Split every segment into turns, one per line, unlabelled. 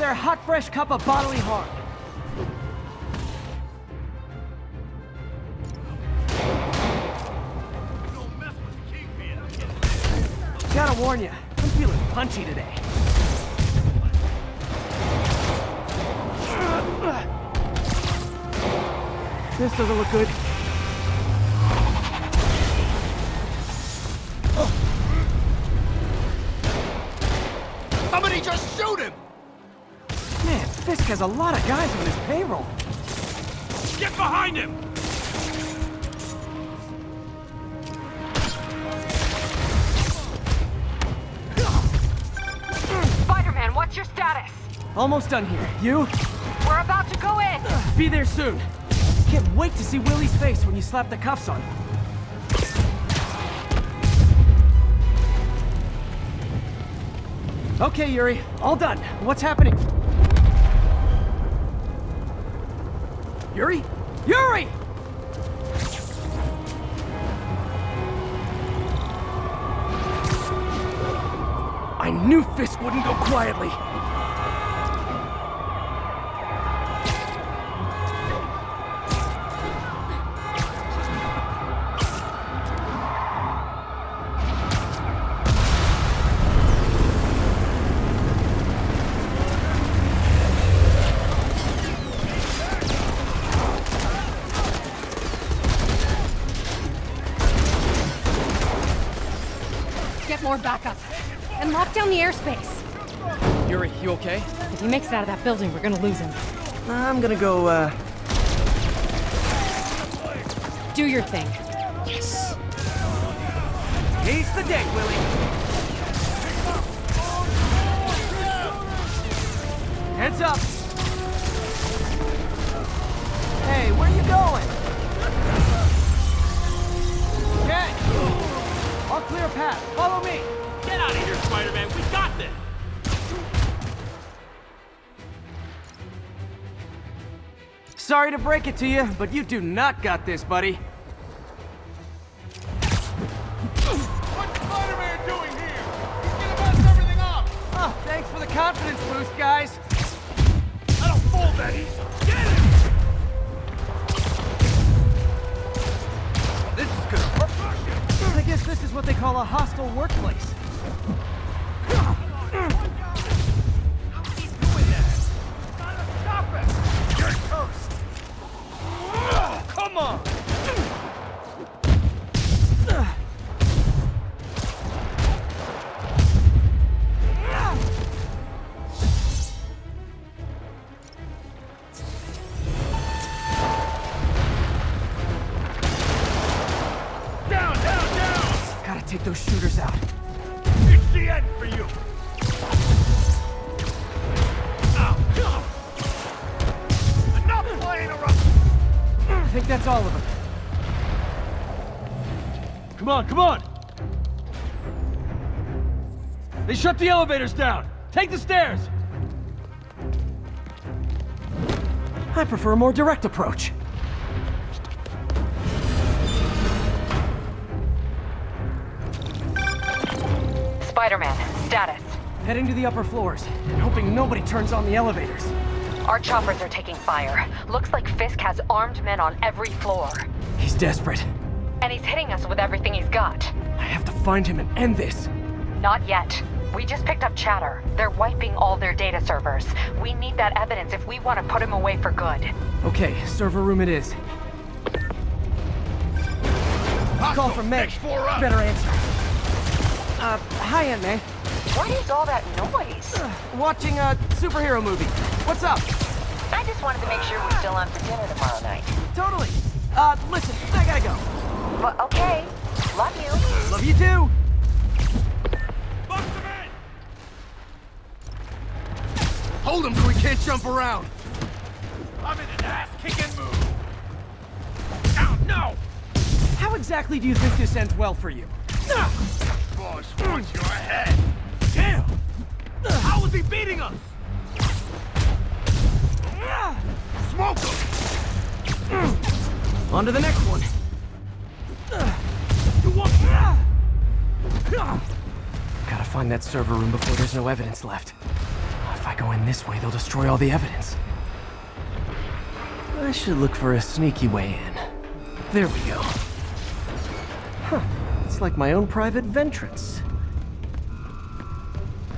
a hot, fresh cup of bodily harm. Gotta warn you, I'm feeling punchy today. This doesn't look good.
Somebody just shoot him!
Man, Fisk has a lot of guys on his payroll.
Get behind him!
Spider-Man, what's your status?
Almost done here. You?
We're about to go in!
Be there soon. Can't wait to see Willie's face when you slap the cuffs on him. Okay, Yuri. All done. What's happening? Yuri? Yuri! I knew Fisk wouldn't go quietly.
Get more backup. And lock down the airspace.
Yuri, you okay?
If he makes it out of that building, we're gonna lose him.
I'm gonna go,
Do your thing.
Yes! He's the deck, Willie! Heads up! Hey, where you going? Okay! I'll clear a path. Follow me!
Get out of here, Spider-Man! We got this!
Sorry to break it to you, but you do not got this, buddy.
What's Spider-Man doing here? He's gonna mess everything up!
Oh, thanks for the confidence boost, guys.
I don't fold that easy! Get him!
This is gonna hurt. I guess this is what they call a hostile workplace.
He's doing that! Gotta stop him! You're toast! Come on! Down, down, down!
Gotta take those shooters out.
It's the end for you! Ow! Enough playing around!
I think that's all of them.
Come on, come on! They shut the elevators down! Take the stairs!
I prefer a more direct approach.
Spider-Man, status.
Heading to the upper floors, and hoping nobody turns on the elevators.
Our choppers are taking fire. Looks like Fisk has armed men on every floor.
He's desperate.
And he's hitting us with everything he's got.
I have to find him and end this.
Not yet. We just picked up chatter. They're wiping all their data servers. We need that evidence if we want to put him away for good.
Okay, server room it is. Call from May. Better answer. Hi, Aunt May.
What is all that noise?
Watching a superhero movie. What's up?
I just wanted to make sure we're still on for dinner tomorrow night.
Totally. Listen, I gotta go.
But okay. Love you.
Love you too.
Bust him in! Hold him so he can't jump around. I'm in an ass-kicking mood. Ow, no!
How exactly do you think this ends well for you?
Boss wants your head. Damn! How is he beating us? Smoke him!
On to the next one.
You want...
Gotta find that server room before there's no evidence left. If I go in this way, they'll destroy all the evidence. I should look for a sneaky way in. There we go. Huh. It's like my own private ventrance.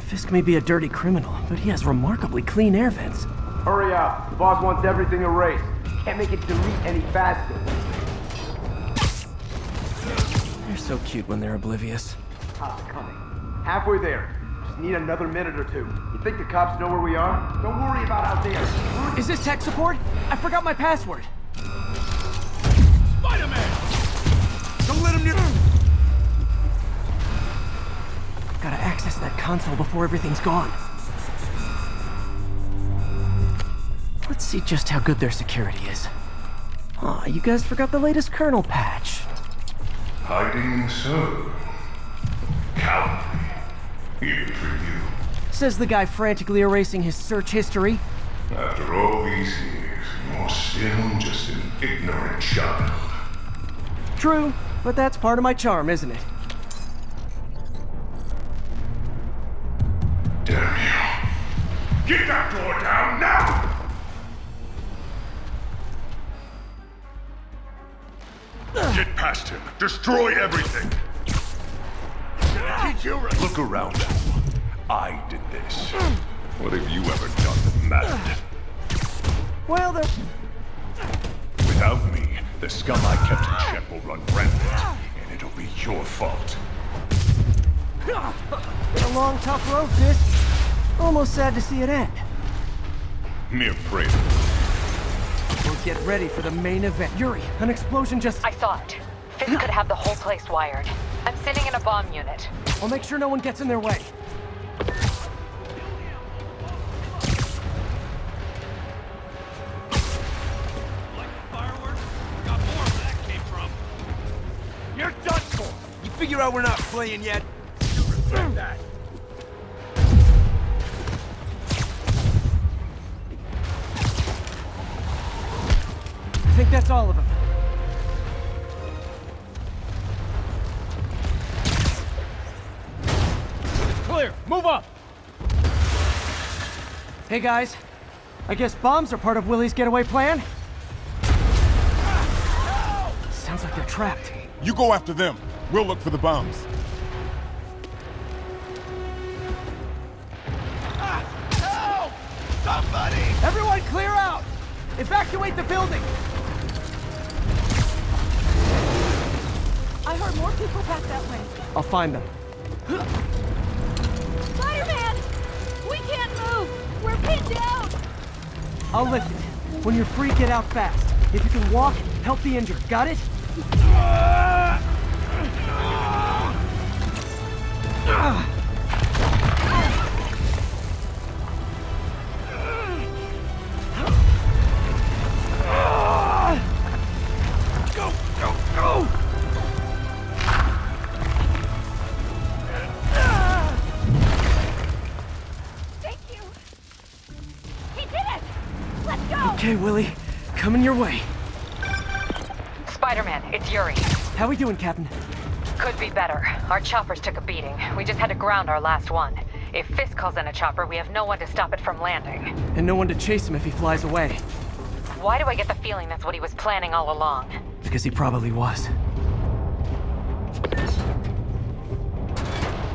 Fisk may be a dirty criminal, but he has remarkably clean air vents.
Hurry up. The boss wants everything erased. Can't make it delete any faster.
They're so cute when they're oblivious.
Coming. Halfway there. Just need another minute or two. You think the cops know where we are? Don't worry about out there.
Is this tech support? I forgot my password.
Spider-Man! Don't let him near...
Gotta access that console before everything's gone. Let's see just how good their security is. Aw, you guys forgot the latest kernel patch.
Hiding so cowardly, even for you.
Says the guy frantically erasing his search history.
After all these years, you're still just an ignorant child.
True, but that's part of my charm, isn't it?
Damn you! Get that door down now! Get past him. Destroy everything. Look around now. I did this. What have you ever done that mattered?
Well, the...
Without me, the scum I kept in check will run rampant, and it'll be your fault.
Been a long, tough road, Fisk. Almost sad to see it end.
Mere prey.
We'll get ready for the main event. Yuri, an explosion just...
I saw it. Fisk could have the whole place wired. I'm sitting in a bomb unit.
I'll make sure no one gets in their way.
You're done for! You figure out we're not playing yet? You regret that.
I think that's all of them.
It's clear! Move up!
Hey guys, I guess bombs are part of Willie's getaway plan? Sounds like they're trapped.
You go after them. We'll look for the bombs.
Help! Somebody!
Everyone clear out! Evacuate the building!
I heard more people back that way.
I'll find them.
Spider-Man! We can't move! We're pinned down!
I'll lift it. When you're free, get out fast. If you can walk, help the injured. Got it?
Go! Go! Go!
Thank you! He did it! Let's go!
Okay, Willie. Coming your way.
Spider-Man, it's Yuri.
How we doing, Captain?
Could be better. Our choppers took a beating. We just had to ground our last one. If Fisk calls in a chopper, we have no one to stop it from landing.
And no one to chase him if he flies away.
Why do I get the feeling that's what he was planning all along?
Because he probably was.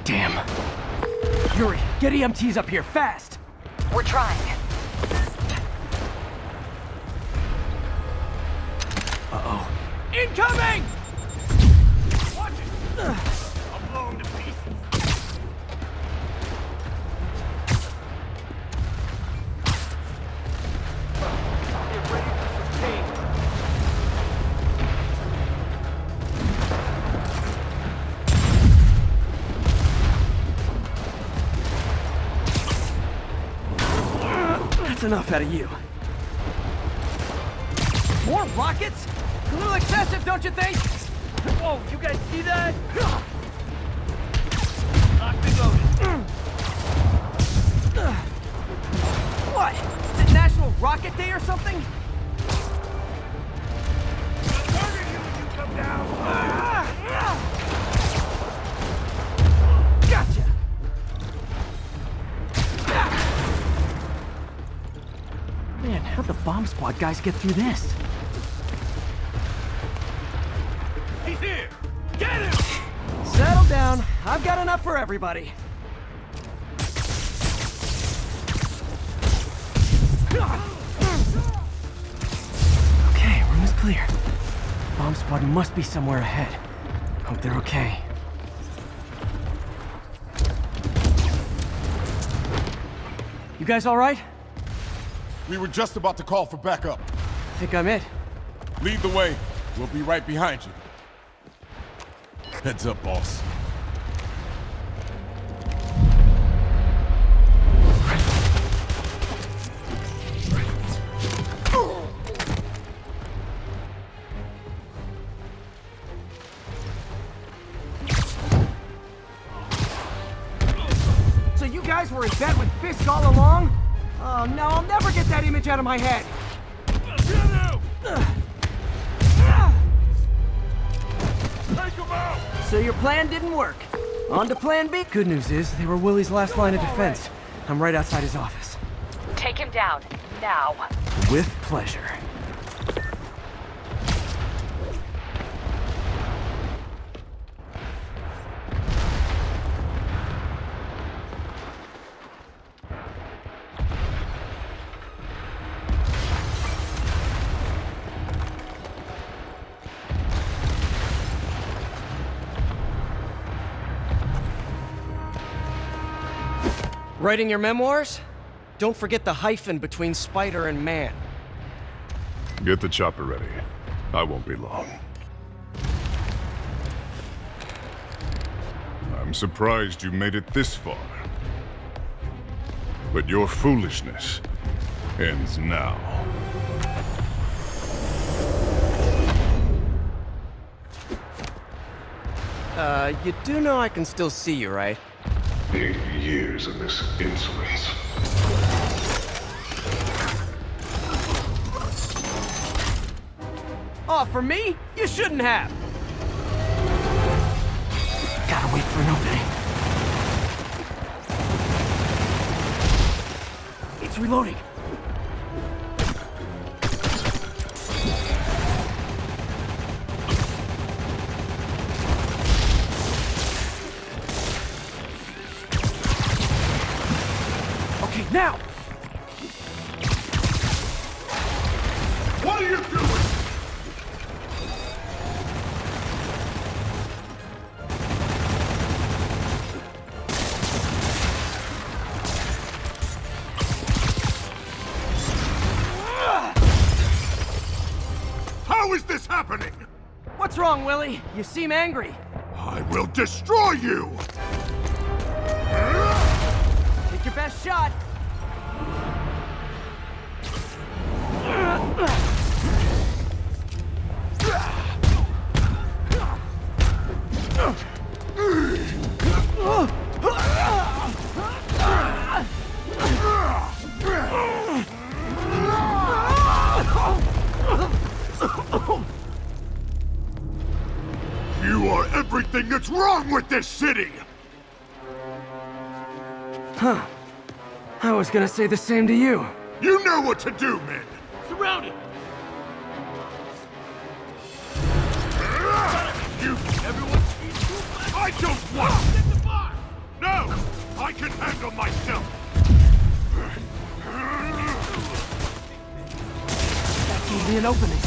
Damn. Yuri, get EMTs up here, fast!
We're trying.
Uh-oh.
Incoming! Watch it! I'll blow him to pieces. Get ready for sustain.
That's enough out of you.
More rockets? A little excessive, don't you think? Whoa, you guys see that? Locked and loaded. What? Is it National Rocket Day or something? I'll murder you when you come down. Gotcha.
How'd the bomb squad guys get through this?
He's here! Get him!
Settle down. I've got enough for everybody. Okay, room is clear. Bomb squad must be somewhere ahead. Hope they're okay. You guys all right?
We were just about to call for backup.
I think I'm it.
Lead the way. We'll be right behind you. Heads up, boss.
So you guys were in bed with Fisk all along? Oh no, I'll never get that image out of my head. So your plan didn't work. On to plan B. Good news is, they were Willie's last line of defense. I'm right outside his office.
Take him down, now.
With pleasure. Writing your memoirs? Don't forget the hyphen between spider and man.
Get the chopper ready. I won't be long. I'm surprised you made it this far. But your foolishness ends now.
You do know I can still see you, right?
80 years of this insolence.
Oh, for me? You shouldn't have. Gotta wait for an opening. It's reloading. Okay, now!
What are you doing? How is this happening?
What's wrong, Willie? You seem angry.
I will destroy you!
Take your best shot.
You are everything that's wrong with this city!
I was gonna say the same to you.
You know what to do, men!
Surround him!
You...
Everyone,
I don't want...
get the bar!
No! I can handle myself!
That gave me an opening.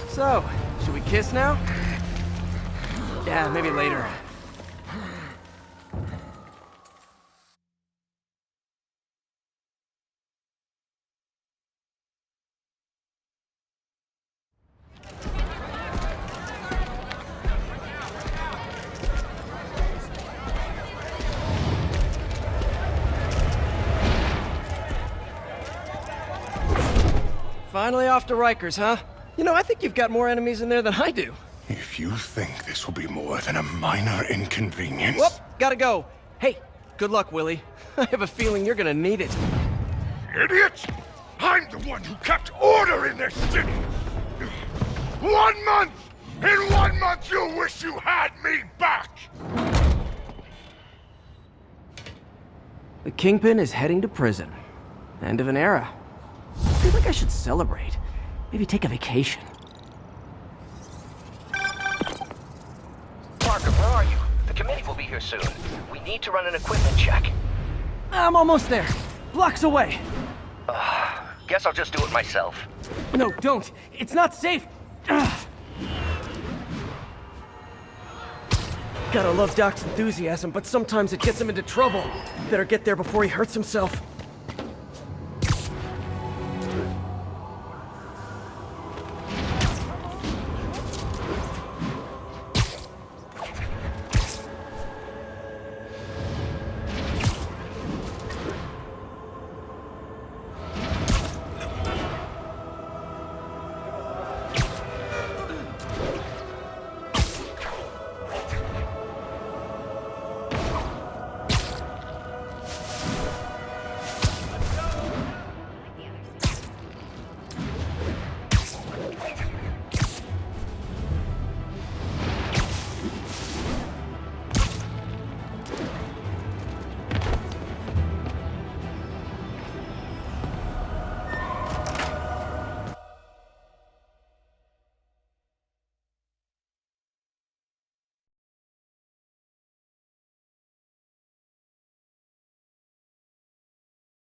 So, should we kiss now? Yeah, maybe later. Finally off to Rikers, huh? You know, I think you've got more enemies in there than I do.
If you think this will be more than a minor inconvenience...
Whoop, gotta go. Hey, good luck, Willie. I have a feeling you're gonna need it.
Idiot! I'm the one who kept order in this city! 1 month! In 1 month you'll wish you had me back!
The Kingpin is heading to prison. End of an era. I feel like I should celebrate. Maybe take a vacation.
Parker, where are you? The committee will be here soon. We need to run an equipment check.
I'm almost there. Blocks away.
Guess I'll just do it myself.
No, don't. It's not safe. Gotta love Doc's enthusiasm, but sometimes it gets him into trouble. Better get there before he hurts himself.